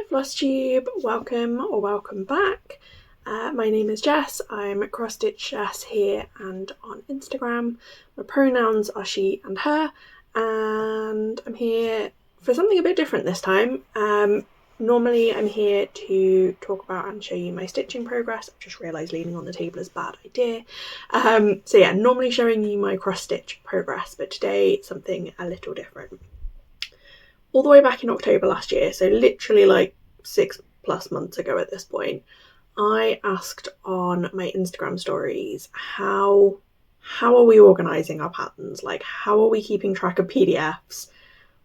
Flosstube, welcome or welcome back. My name is Jess, I'm Cross Stitch Jess here and on Instagram. My pronouns are she and her, and I'm here for something a bit different this time. Normally I'm here to talk about and show you my stitching progress. I've just realised leaning on the table is a bad idea. Normally showing you my cross stitch progress, but today it's something a little different. All the way back in October last year, so literally like 6+ months ago at this point, I asked on my Instagram stories, how are we organising our patterns? Like, how are we keeping track of PDFs?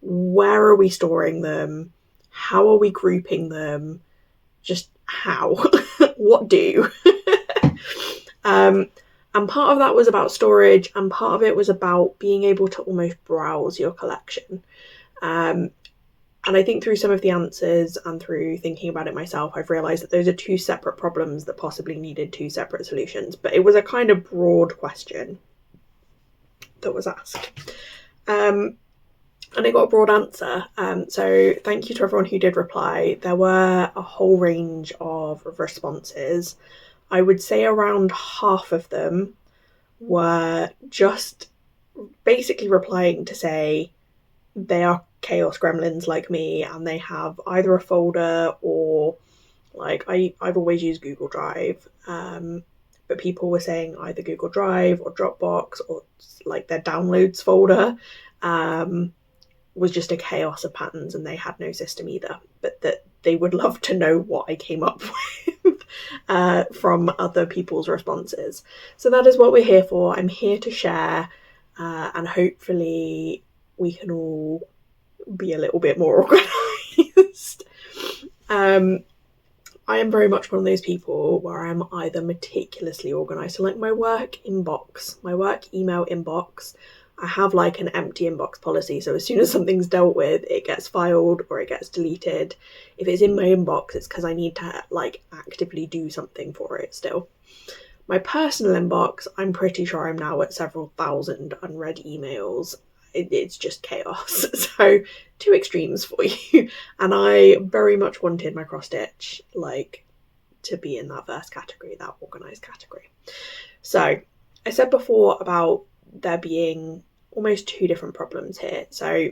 Where are we storing them? How are we grouping them? Just how? What do? And part of that was about storage, and part of it was about being able to almost browse your collection. And I think through some of the answers and through thinking about it myself, I've realised that those are two separate problems that possibly needed two separate solutions. But it was a kind of broad question that was asked. And I got a broad answer. So thank you to everyone who did reply. There were a whole range of responses. I would say around half of them were just basically replying to say they are chaos gremlins like me, and they have either a folder or, like, I've always used Google Drive, but people were saying either Google Drive or Dropbox, or like their downloads folder was just a chaos of patterns and they had no system either, but that they would love to know what I came up with from other people's responses. So that is what we're here for. I'm here to share, and hopefully we can all be a little bit more organised. I am very much one of those people where I'm either meticulously organised, so like my work inbox, my work email inbox, I have like an empty inbox policy, so as soon as something's dealt with, it gets filed or it gets deleted. If it's in my inbox, it's because I need to like actively do something for it still. My personal inbox, I'm pretty sure I'm now at several thousand unread emails. It's just chaos. So two extremes for you. And I very much wanted my cross stitch like to be in that first category, that organised category. So I said before about there being almost two different problems here. So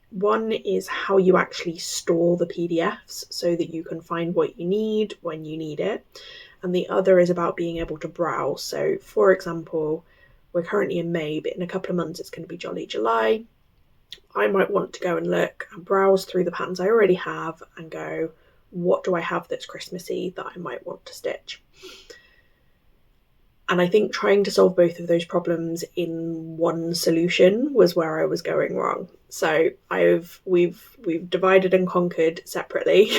one is how you actually store the PDFs so that you can find what you need when you need it. And the other is about being able to browse. So for example, we're currently in May, but in a couple of months it's going to be Jolly July. I might want to go and look and browse through the patterns I already have and go, what do I have that's Christmassy that I might want to stitch? And I think trying to solve both of those problems in one solution was where I was going wrong. So we've divided and conquered separately.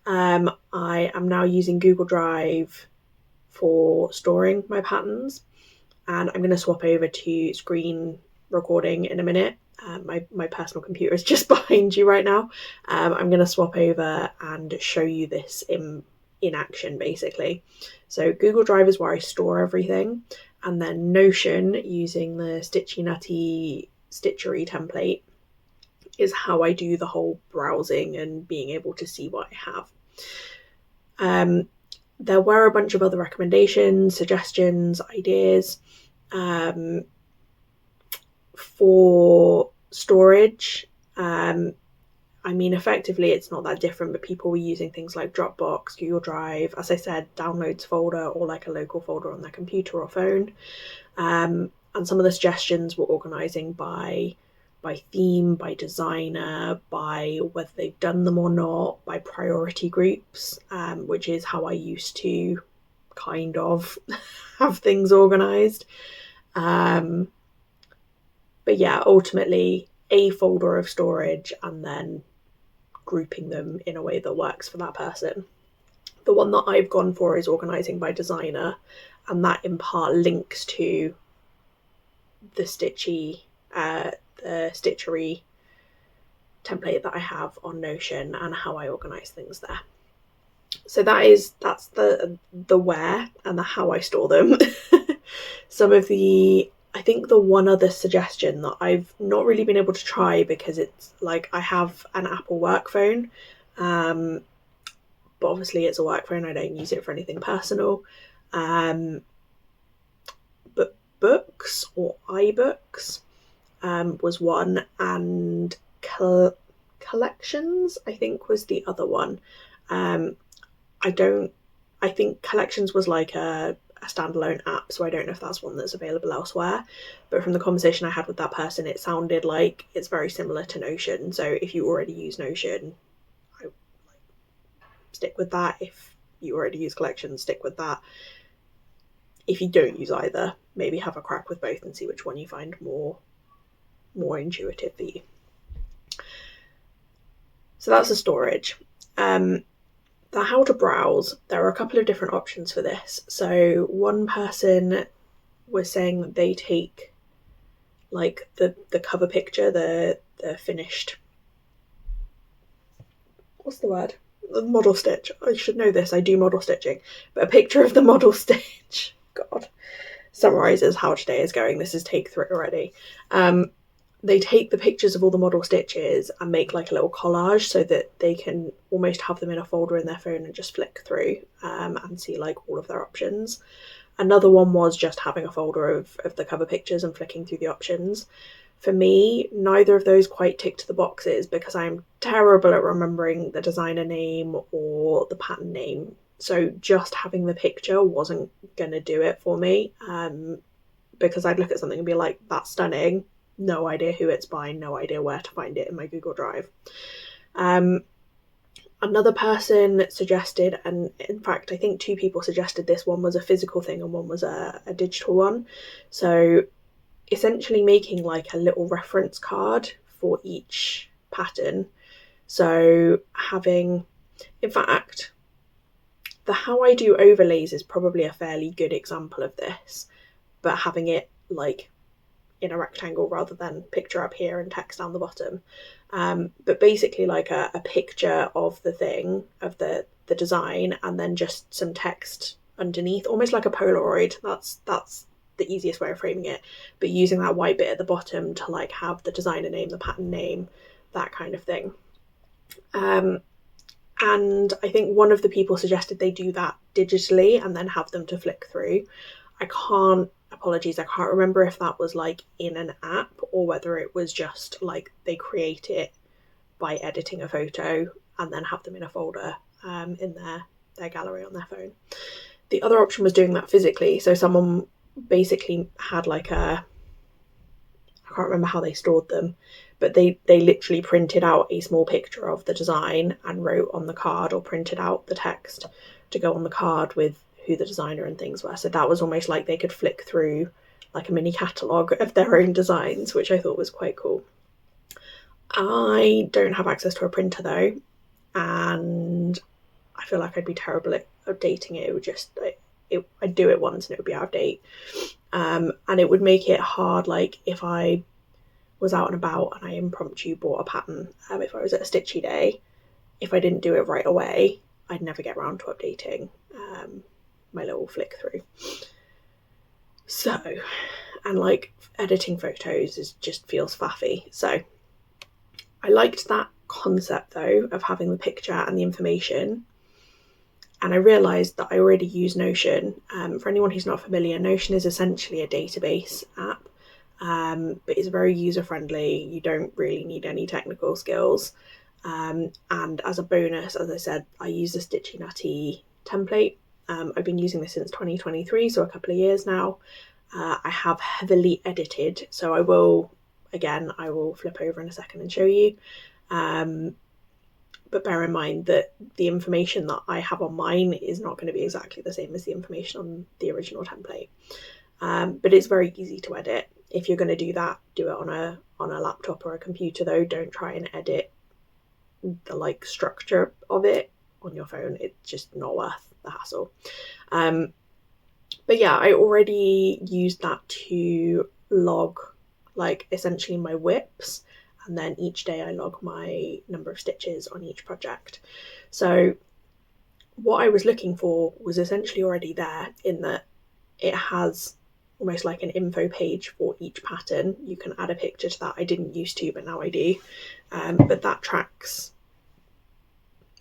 I am now using Google Drive for storing my patterns, and I'm going to swap over to screen recording in a minute. My personal computer is just behind you right now. I'm going to swap over and show you this in action basically. So Google Drive is where I store everything, and then Notion, using the Stitchy Nutty Stitchery template, is how I do the whole browsing and being able to see what I have. There were a bunch of other recommendations, suggestions, ideas for storage. I mean, effectively it's not that different, but people were using things like Dropbox, Google Drive, as I said, downloads folder, or like a local folder on their computer or phone. And some of the suggestions were organising by theme, by designer, by whether they've done them or not, by priority groups, which is how I used to kind of have things organised. But yeah, ultimately a folder of storage and then grouping them in a way that works for that person. The one that I've gone for is organising by designer, and that in part links to the stitchery template that I have on Notion and how I organise things there. So that's the where and the how I store them. I think the one other suggestion that I've not really been able to try, because it's like I have an Apple work phone but obviously it's a work phone, I don't use it for anything personal. But books or iBooks was one, and collections I think was the other one. I think collections was like a standalone app, so I don't know if that's one that's available elsewhere, but from the conversation I had with that person, it sounded like it's very similar to Notion. So if you already use Notion, I stick with that. If you already use collections, stick with that. If you don't use either, maybe have a crack with both and see which one you find more intuitive for you. So that's the storage. The how to browse, there are a couple of different options for this. So one person was saying that they take like the cover picture, the finished, what's the word? The model stitch. I should know this, I do model stitching. But a picture of the model stitch, God, summarises how today is going. This is take 3 already. They take the pictures of all the model stitches and make like a little collage so that they can almost have them in a folder in their phone and just flick through and see like all of their options. Another one was just having a folder of the cover pictures and flicking through the options. For me, neither of those quite ticked the boxes because I'm terrible at remembering the designer name or the pattern name. So just having the picture wasn't going to do it for me because I'd look at something and be like, that's stunning. No idea who it's by, no idea where to find it in my Google Drive. Another person suggested, and in fact I think 2 people suggested this, one was a physical thing and one was a digital one. So essentially making like a little reference card for each pattern. So having, in fact, the how I do overlays is probably a fairly good example of this, but having it like in a rectangle rather than picture up here and text down the bottom. But basically like a picture of the thing, of the design, and then just some text underneath, almost like a Polaroid. That's the easiest way of framing it, but using that white bit at the bottom to like have the designer name, the pattern name, that kind of thing. And I think one of the people suggested they do that digitally and then have them to flick through. I can't remember if that was like in an app or whether it was just like they create it by editing a photo and then have them in a folder in their gallery on their phone. The other option was doing that physically. So someone basically had like I can't remember how they stored them, but they literally printed out a small picture of the design and wrote on the card, or printed out the text to go on the card with who the designer and things were. So that was almost like they could flick through like a mini catalogue of their own designs, which I thought was quite cool. I don't have access to a printer though, and I feel like I'd be terrible at updating it. It would just, I'd do it once and it would be out of date. And it would make it hard, like if I was out and about and I impromptu bought a pattern, if I was at a stitchy day, if I didn't do it right away, I'd never get around to updating my little flick through. So, and like editing photos just feels faffy. So I liked that concept though of having the picture and the information. And I realised that I already use Notion. For anyone who's not familiar, Notion is essentially a database app, but it's very user-friendly. You don't really need any technical skills. And as a bonus, as I said, I use the Stitchy Nutty template. I've been using this since 2023, so a couple of years now. I have heavily edited, so I will flip over in a second and show you. But bear in mind that the information that I have on mine is not going to be exactly the same as the information on the original template. But it's very easy to edit. If you're going to do that, do it on a laptop or a computer though. Don't try and edit the like structure of it on your phone. It's just not worth the hassle. But yeah, I already used that to log like essentially my whips, and then each day I log my number of stitches on each project. So what I was looking for was essentially already there, in that it has almost like an info page for each pattern. You can add a picture to that. I didn't used to, but now I do. But that tracks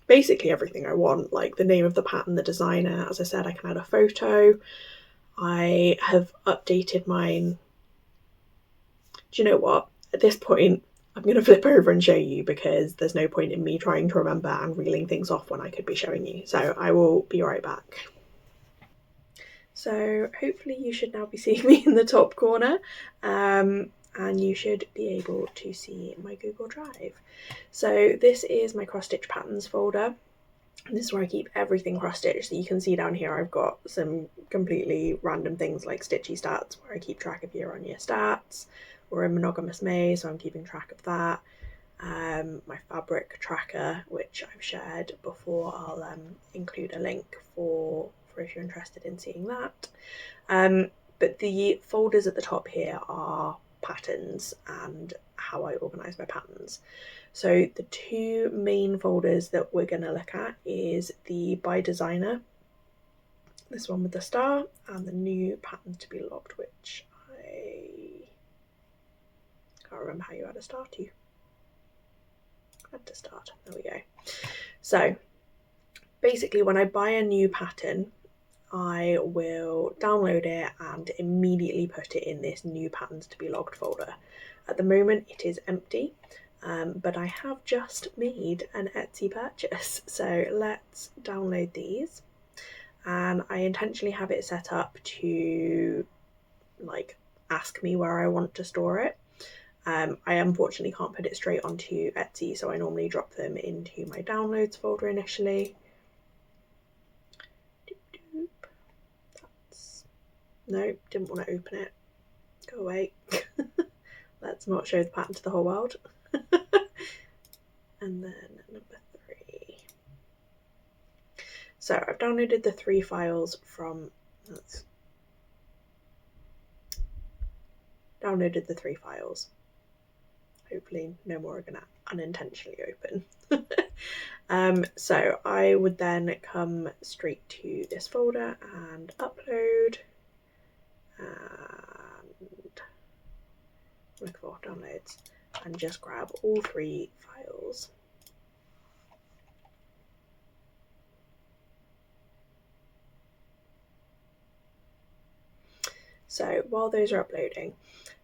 basically everything I want, like the name of the pattern, the designer. As I said, I can add a photo. I have updated mine. Do you know what? At this point, I'm going to flip over and show you, because there's no point in me trying to remember and reeling things off when I could be showing you. So I will be right back. So hopefully you should now be seeing me in the top corner, and you should be able to see my Google Drive. So this is my cross stitch patterns folder. This is where I keep everything cross stitched. So you can see down here I've got some completely random things like stitchy stats, where I keep track of year-on-year stats. We're in monogamous May, so I'm keeping track of that. My fabric tracker, which I've shared before, I'll include a link for if you're interested in seeing that. But the folders at the top here are patterns and how I organise my patterns. So the two main folders that we're going to look at is the by designer, this one with the star, and the new patterns to be logged, which I can't remember how you add a star to. Add to start, there we go. So basically when I buy a new pattern, I will download it and immediately put it in this new patterns to be logged folder. At the moment it is empty, but I have just made an Etsy purchase. So let's download these, and I intentionally have it set up to like ask me where I want to store it. I unfortunately can't put it straight onto Etsy, so I normally drop them into my downloads folder initially. No, didn't want to open it. Go away. Let's not show the pattern to the whole world. And then number 3. So I've downloaded the 3 files from, downloaded the 3 files. Hopefully no more are going to unintentionally open. So I would then come straight to this folder and upload, and look for downloads, and just grab all 3 files. So while those are uploading,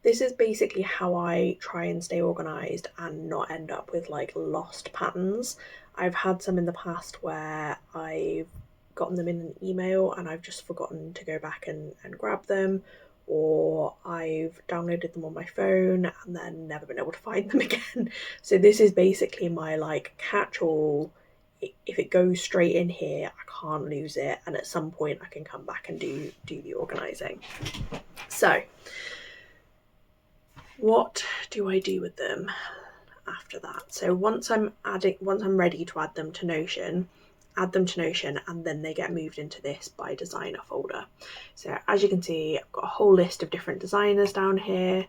this is basically how I try and stay organised and not end up with like lost patterns. I've had some in the past where I've gotten them in an email and I've just forgotten to go back and grab them, or I've downloaded them on my phone and then never been able to find them again. So this is basically my like catch-all. If it goes straight in here, I can't lose it, and at some point I can come back and do the organising. So what do I do with them after that? So once I'm ready to add them to Notion, and then they get moved into this by designer folder. So as you can see, I've got a whole list of different designers down here,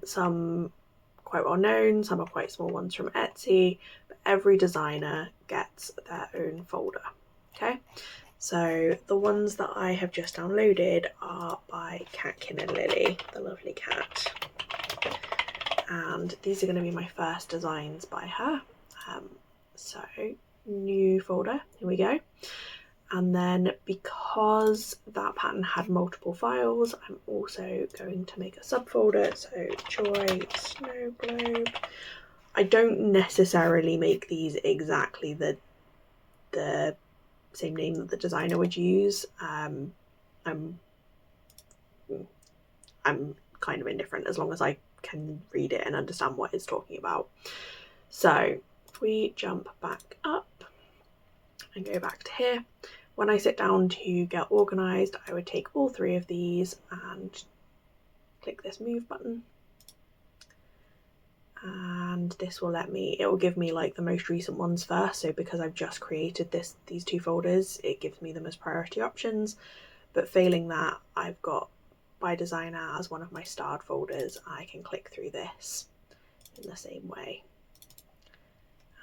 some quite well known, some are quite small ones from Etsy, but every designer gets their own folder. Okay, so the ones that I have just downloaded are by Catkin and Lily, the lovely cat, and these are going to be my first designs by her. So new folder, here we go. And then because that pattern had multiple files, I'm also going to make a subfolder. So Joy Snow Globe. I don't necessarily make these exactly the same name that the designer would use. I'm kind of indifferent as long as I can read it and understand what it's talking about. So if we jump back up and go back to here, when I sit down to get organised, I would take all 3 of these and click this move button, and this will it will give me like the most recent ones first. So because I've just created these 2 folders, it gives me them as priority options, but failing that, I've got by designer as one of my starred folders. I can click through this in the same way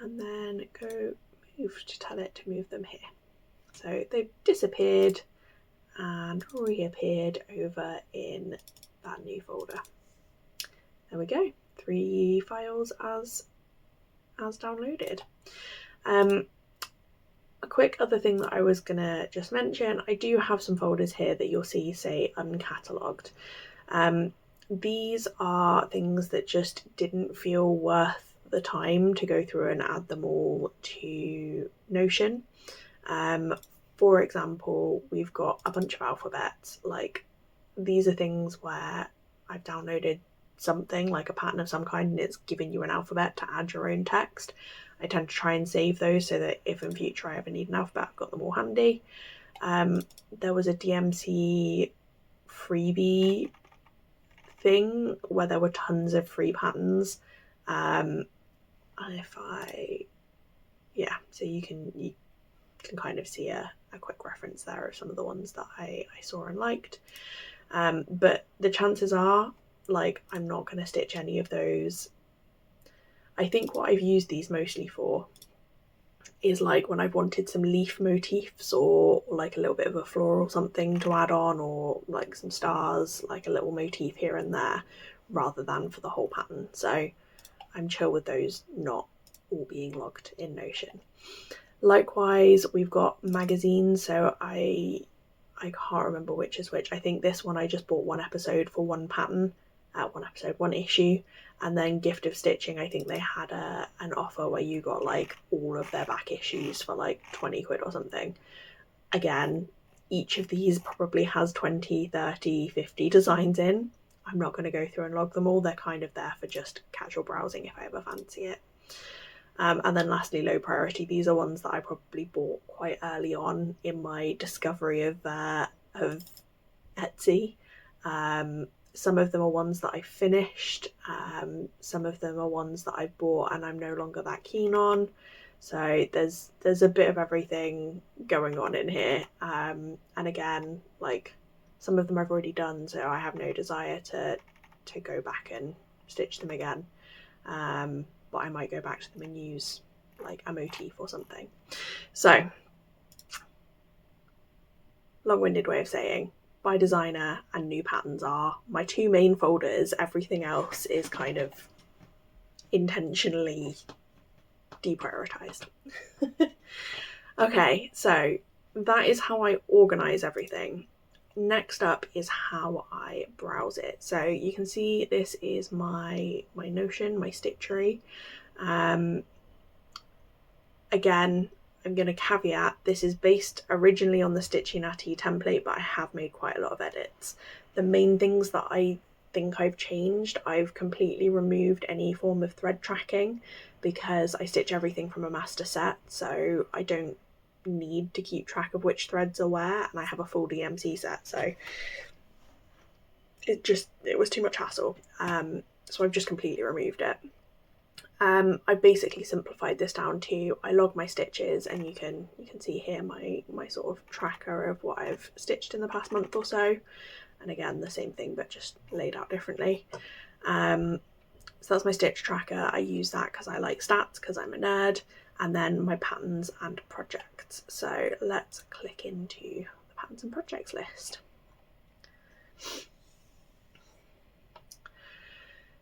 and then go move to tell it to move them here. So they've disappeared and reappeared over in that new folder. There we go, 3 files as downloaded. A quick other thing that I was gonna just mention, I do have some folders here that you'll see say uncatalogued. These are things that just didn't feel worth the time to go through and add them all to Notion. For example, we've got a bunch of alphabets. Like, these are things where I've downloaded something like a pattern of some kind and it's giving you an alphabet to add your own text. I tend to try and save those so that if in future I ever need an alphabet, I've got them all handy. There was a DMC freebie thing where there were tons of free patterns. And so you can kind of see a quick reference there of some of the ones that I saw and liked. But the chances are, like, I'm not going to stitch any of those. I think what I've used these mostly for is like when I've wanted some leaf motifs or like a little bit of a floral something to add on, or like some stars, like a little motif here and there, rather than for the whole pattern. So I'm chill with those not all being logged in Notion. Likewise, we've got magazines, so I can't remember which is which. I think this one I just bought one episode for one pattern, one issue, and then Gift of Stitching, I think they had an offer where you got like all of their back issues for like 20 quid or something. Again, each of these probably has 20, 30, 50 designs in. I'm not going to go through and log them all. They're kind of there for just casual browsing if I ever fancy it. And then lastly, low priority. These are ones that I probably bought quite early on in my discovery of Etsy. Some of them are ones that I finished. Some of them are ones that I bought and I'm no longer that keen on. So there's a bit of everything going on in here. And again, like, some of them I've already done, so I have no desire to go back and stitch them again. But I might go back to them and use like a motif or something. So, long-winded way of saying, by designer and new patterns are my two main folders. Everything else is kind of intentionally deprioritized. Okay, so that is how I organize everything. Next up is how I browse it. So you can see this is my Notion, my stitchery. Again, I'm going to caveat, this is based originally on the Stitchy Natty template, but I have made quite a lot of edits. The main things that I think I've changed, I've completely removed any form of thread tracking because I stitch everything from a master set, so I don't need to keep track of which threads are where, and I have a full DMC set, so it was too much hassle. So I've just completely removed it. I basically simplified this down to, I log my stitches, and you can see here my sort of tracker of what I've stitched in the past month or so, and again the same thing but just laid out differently. So that's my stitch tracker. I use that because I like stats, because I'm a nerd. And then my patterns and projects. So let's click into the patterns and projects list.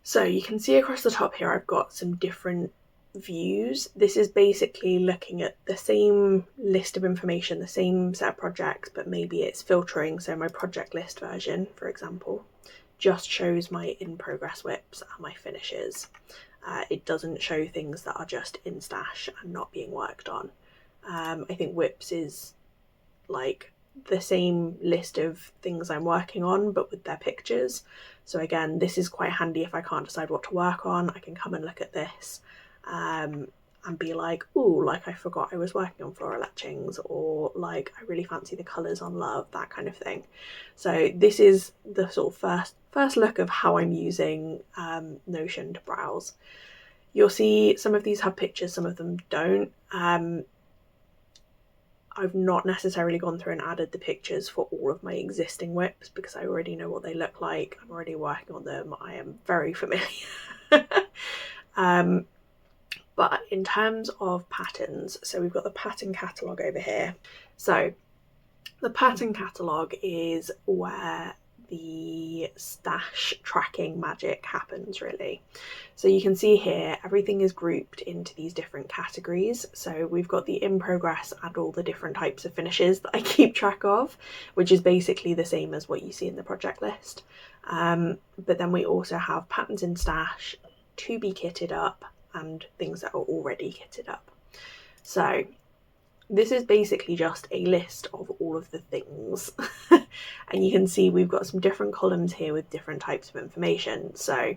So you can see across the top here I've got some different views. This is basically looking at the same list of information, the same set of projects, but maybe it's filtering. So my project list version, for example, just shows my in progress whips and my finishes. It doesn't show things that are just in stash and not being worked on. I think whips is like the same list of things I'm working on but with their pictures. So again, this is quite handy if I can't decide what to work on. I can come and look at this and be like, ooh, like I forgot I was working on floral etchings, or like I really fancy the colours on Love, that kind of thing. So this is the sort of first look of how I'm using Notion to browse. You'll see some of these have pictures, some of them don't. I've not necessarily gone through and added the pictures for all of my existing whips because I already know what they look like. I'm already working on them. I am very familiar. But in terms of patterns, so we've got the pattern catalogue over here. So the pattern catalogue is where the stash tracking magic happens, really. So you can see here everything is grouped into these different categories. So we've got the in progress and all the different types of finishes that I keep track of, which is basically the same as what you see in the project list. But then we also have patterns in stash, to be kitted up, and things that are already kitted up. So this is basically just a list of all of the things. And you can see we've got some different columns here with different types of information. So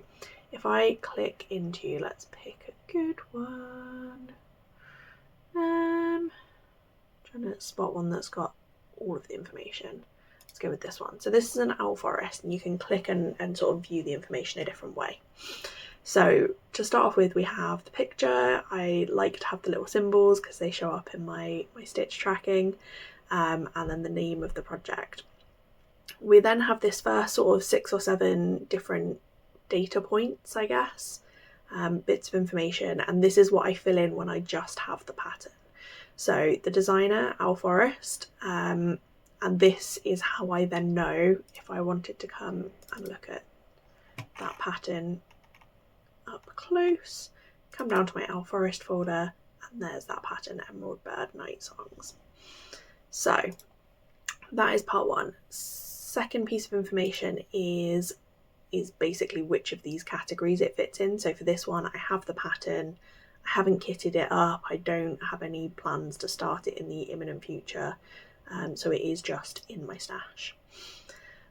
if I click into, let's pick a good one. Trying to spot one that's got all of the information. Let's go with this one. So this is an owl forest, and you can click and sort of view the information a different way. So to start off with, we have the picture. I like to have the little symbols because they show up in my stitch tracking, and then the name of the project. We then have this first sort of 6 or 7 different data points, I guess, bits of information, and this is what I fill in when I just have the pattern. So the designer, owl forest, and this is how I then know if I wanted to come and look at that pattern up close, come down to my owl forest folder, and there's that pattern, Emerald Bird Night Songs. So that is part one. Second piece of information is basically which of these categories it fits in. So for this one, I have the pattern, I haven't kitted it up, I don't have any plans to start it in the imminent future, so it is just in my stash.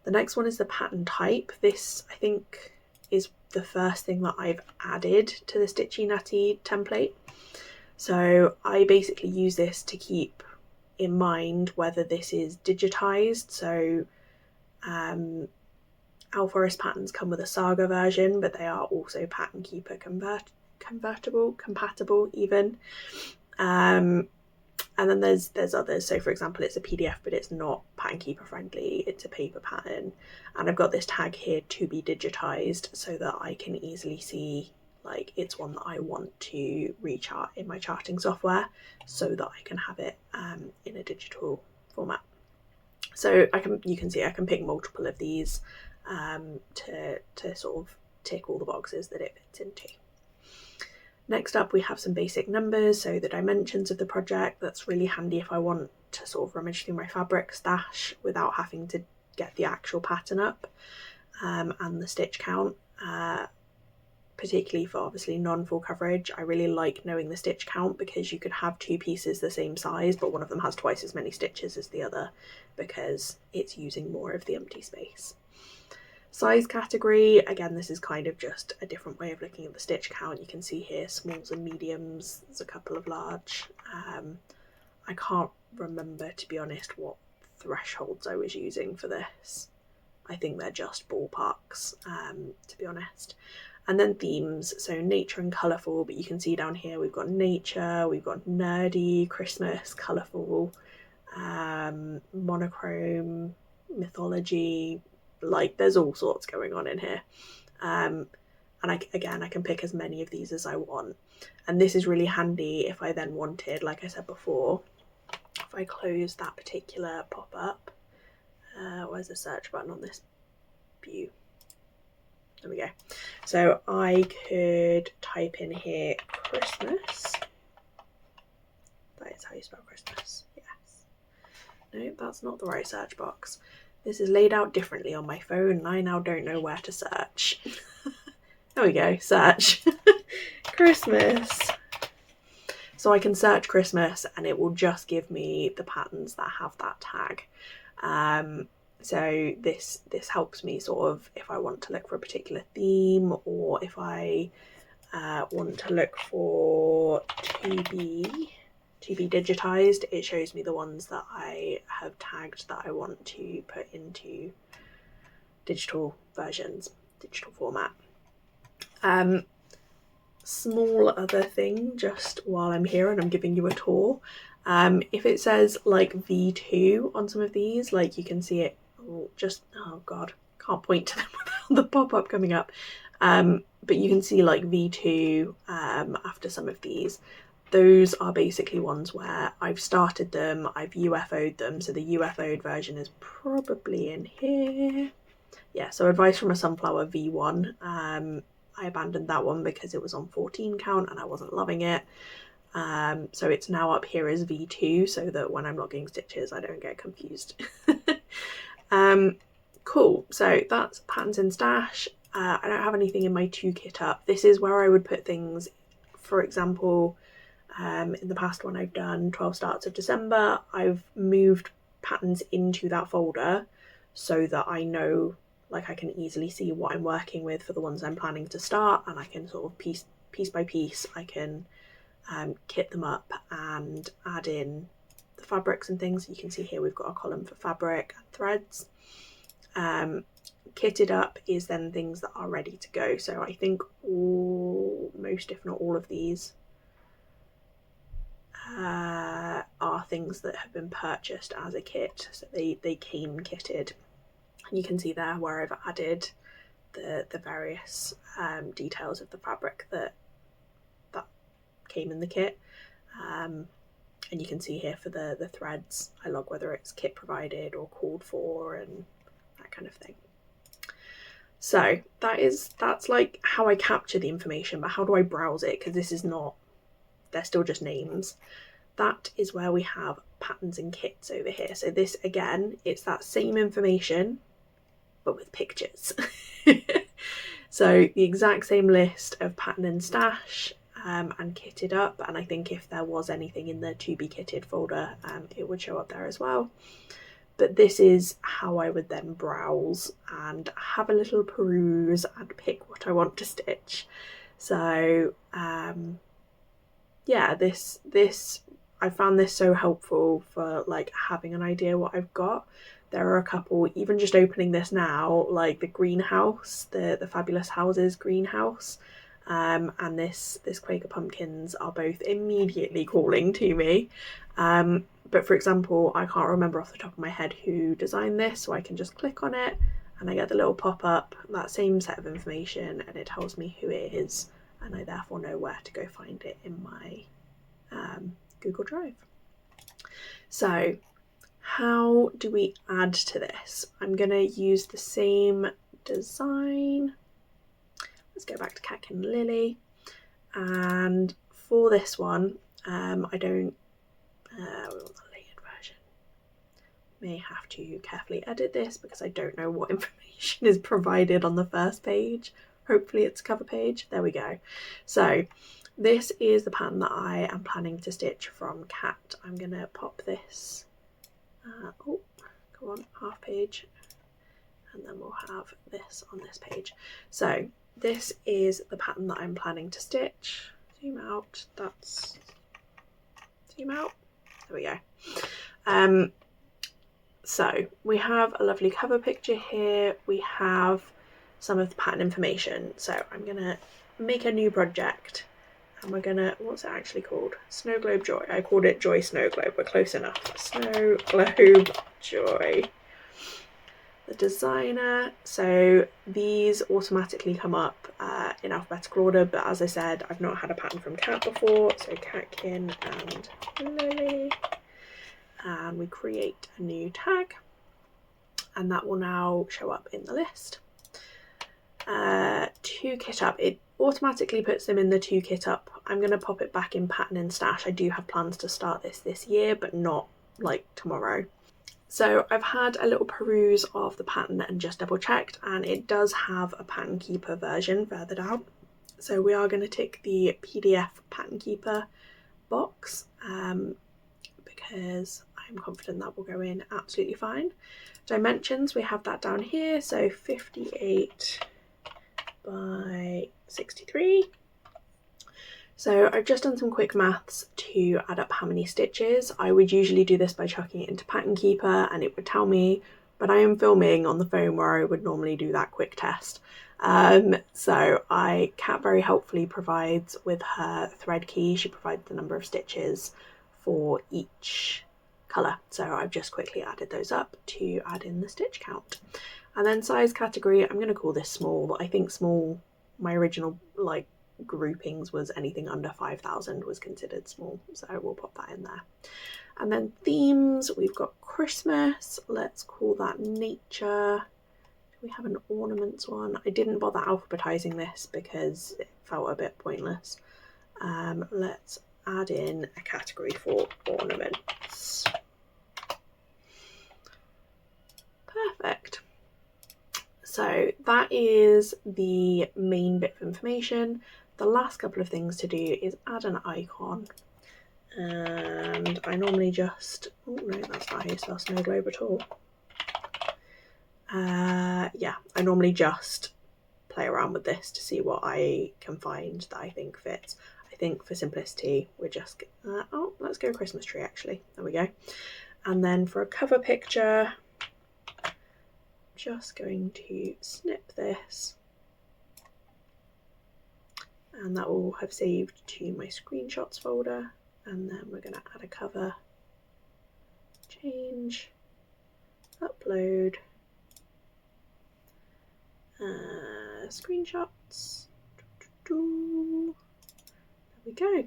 The next one is the pattern type. This, I think, is the first thing that I've added to the Stitchy Nutty template. So I basically use this to keep in mind whether this is digitized. So Owl Forest patterns come with a Saga version, but they are also Pattern Keeper compatible even. And then there's others. So for example, it's a PDF, but it's not Pattern Keeper friendly. It's a paper pattern. And I've got this tag here, to be digitized, so that I can easily see like it's one that I want to rechart in my charting software so that I can have it in a digital format. So you can see I can pick multiple of these to sort of tick all the boxes that it fits into. Next up, we have some basic numbers, so the dimensions of the project. That's really handy if I want to sort of rummage through my fabric stash without having to get the actual pattern up, and the stitch count, particularly for obviously non-full coverage. I really like knowing the stitch count because you could have 2 pieces the same size, but one of them has twice as many stitches as the other because it's using more of the empty space. Size category, again, this is kind of just a different way of looking at the stitch count. You can see here smalls and mediums, there's a couple of large. I can't remember, to be honest, what thresholds I was using for this. I think they're just ballparks, to be honest. And then themes, so nature and colourful, but you can see down here we've got nature, we've got nerdy, Christmas, colourful, monochrome, mythology, like there's all sorts going on in here. And I can pick as many of these as I want. And this is really handy if I then wanted, like I said before, if I close that particular pop-up, where's the search button on this view? There we go. So I could type in here Christmas. That is how you spell Christmas, yes. No, that's not the right search box. This is laid out differently on my phone and I now don't know where to search. There we go, search. Christmas. So I can search Christmas and it will just give me the patterns that have that tag. So this helps me sort of if I want to look for a particular theme, or if I want to look for to be digitized, it shows me the ones that I have tagged that I want to put into digital versions, digital format. Small other thing just while I'm here and I'm giving you a tour, if it says like V2 on some of these, like you can see it oh god, can't point to them without the pop-up coming up, but you can see like V2 after some of these. Those are basically ones where I've started them, I've UFO'd them, so the UFO'd version is probably in here. yeah, so Advice from a Sunflower V1. I abandoned that one because it was on 14 count and I wasn't loving it. So it's now up here as V2 so that when I'm logging stitches I don't get confused. Cool, so that's patterns in stash. I don't have anything in my 2 kit up. This is where I would put things. For example, in the past when I've done 12 starts of December, I've moved patterns into that folder so that I know, like, I can easily see what I'm working with for the ones I'm planning to start, and I can sort of piece by piece I can kit them up and add in the fabrics and things. You can see here we've got a column for fabric and threads. Kitted up is then things that are ready to go. So I think most, if not all of these are things that have been purchased as a kit. So they came kitted. And you can see there where I've added the various details of the fabric that came in the kit. And you can see here for the threads, I log whether it's kit provided or called for and that kind of thing. So that's like how I capture the information, but how do I browse it? Because this is not, they're still just names. That is where we have patterns and kits over here. So this, again, it's that same information, but with pictures. So the exact same list of pattern and stash and kitted up. And I think if there was anything in the to be kitted folder, it would show up there as well. But this is how I would then browse and have a little peruse and pick what I want to stitch. So yeah, this I found this so helpful for like having an idea what I've got. There are a couple, even just opening this now, like the greenhouse, the Fabulous Houses greenhouse, and this Quaker Pumpkins are both immediately calling to me. But for example, I can't remember off the top of my head who designed this, so I can just click on it and I get the little pop-up, that same set of information, and it tells me who it is, and I therefore know where to go find it in my Google Drive. So how do we add to this? I'm going to use the same design. Let's go back to Catkin Lily, and for this one I don't we want the layered version. May have to carefully edit this because I don't know what information is provided on the first page. Hopefully it's cover page. There we go. So this is the pattern that I am planning to stitch from Cat. I'm going to pop this, oh, go on, half page, and then we'll have this on this page. So this is the pattern that I'm planning to stitch. Zoom out, that's, zoom out, there we go. So we have a lovely cover picture here. We have some of the pattern information. So I'm gonna make a new project and we're gonna, what's it actually called? Snow Globe Joy. I called it Joy Snow Globe, we're close enough. Snow Globe Joy. The designer, so these automatically come up in alphabetical order, but as I said, I've not had a pattern from Cat before, so Catkin and Lily, and we create a new tag, and that will now show up in the list. To kit up, it automatically puts them in the to kit up. I'm going to pop it back in pattern and stash. I do have plans to start this year, but not like tomorrow. So I've had a little peruse of the pattern and just double checked, and it does have a Pattern Keeper version further down. So we are going to tick the PDF Pattern Keeper box because I'm confident that will go in absolutely fine. Dimensions, we have that down here, so 58 by 63. So I've just done some quick maths to add up how many stitches. I would usually do this by chucking it into Pattern Keeper and it would tell me, but I am filming on the phone where I would normally do that quick test. So Kat very helpfully provides with her thread key, she provides the number of stitches for each colour. So I've just quickly added those up to add in the stitch count. And then size category, I'm going to call this small. I think small, my original like groupings was anything under 5,000 was considered small, so we'll pop that in there. And then themes, we've got Christmas, let's call that nature. we have an ornaments one. I didn't bother alphabetizing this because it felt a bit pointless. Let's add in a category for ornaments. Perfect. So that is the main bit of information. The last couple of things to do is add an icon. And I normally just, oh no, that's not how you spell snow globe at all. Yeah, I normally just play around with this to see what I can find that I think fits. I think for simplicity, we're just, oh, let's go Christmas tree actually. There we go. And then for a cover picture, just going to snip this, and that will have saved to my screenshots folder. And then we're going to add a cover, change, upload, screenshots, there we go,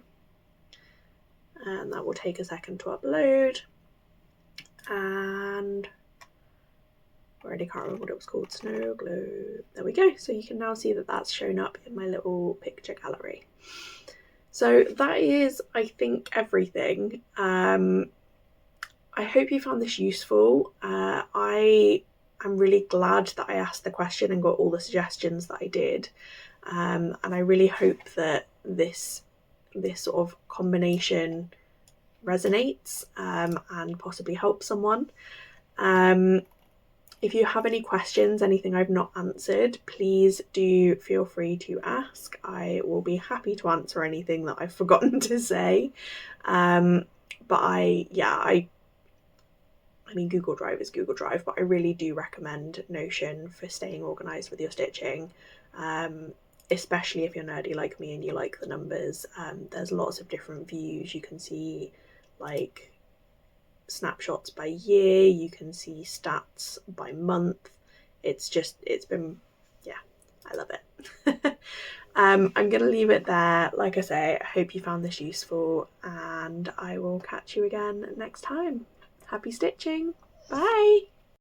and that will take a second to upload. And I already can't remember what it was called, snow globe, there we go. So you can now see that that's shown up in my little picture gallery. So that is, I think, everything. I hope you found this useful. I'm really glad that I asked the question and got all the suggestions that I did. And I really hope that this sort of combination resonates and possibly helps someone. If you have any questions, anything I've not answered, please do feel free to ask. I will be happy to answer anything that I've forgotten to say. But I mean, Google Drive is Google Drive, but I really do recommend Notion for staying organised with your stitching, especially if you're nerdy like me and you like the numbers. There's lots of different views. You can see like snapshots by year, you can see stats by month. It's been, yeah, I love it. I'm gonna leave it there. Like I say, I hope you found this useful, and I will catch you again next time. Happy stitching. Bye.